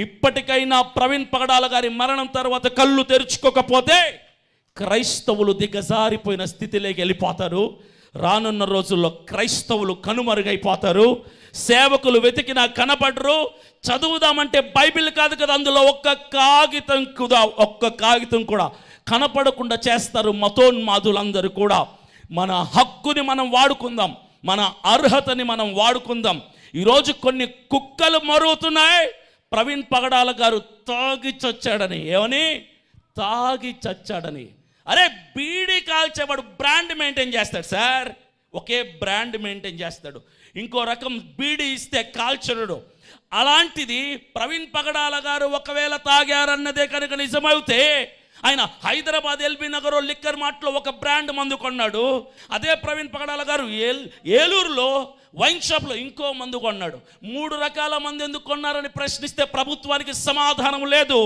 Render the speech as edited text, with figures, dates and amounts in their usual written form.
ఇప్పటికైనా ప్రవీణ్ పగడాల గారి మరణం తర్వాత కళ్ళు తెరుచుకోకపోతే క్రైస్తవులు దిగజారిపోయిన స్థితిలోకి వెళ్ళిపోతారు. రానున్న రోజుల్లో క్రైస్తవులు కనుమరుగైపోతారు. సేవకులు వెతికినా కనపడరు. చదువుదామంటే బైబిల్ కాదు కదా, అందులో ఒక్క కాగితం కూడా కనపడకుండా చేస్తారు మతోన్మాదులందరూ కూడా. మన హక్కుని మనం వాడుకుందాం, మన అర్హతని మనం వాడుకుందాం. ఈరోజు కొన్ని కుక్కలు మరుగుతున్నాయి. ప్రవీణ్ పగడాల గారు తాగి చచ్చాడని. ఏమని? తాగి చచ్చాడని. అరే, బీడీ కాల్చేవాడు బ్రాండ్ మెయింటైన్ చేస్తాడు సార్, ఒకే బ్రాండ్ మెయింటైన్ చేస్తాడు. ఇంకో రకం బీడీ ఇస్తే కాల్చడు. అలాంటిది ప్రవీణ్ పగడాల గారు ఒకవేళ తాగారన్నదే కనుక నిజమైతే, ఆయన హైదరాబాద్ ఎల్బీ నగర్ లిక్కర్ మార్ట్లో ఒక బ్రాండ్ మందు కొన్నాడు. అదే ప్రవీణ్ పగడాల గారు ఏలూరులో వైన్ షాప్లో ఇంకో మందు కొన్నాడు. 3 రకాల మందు ఎందుకు కొన్నారని ప్రశ్నిస్తే ప్రభుత్వానికి సమాధానం లేదు.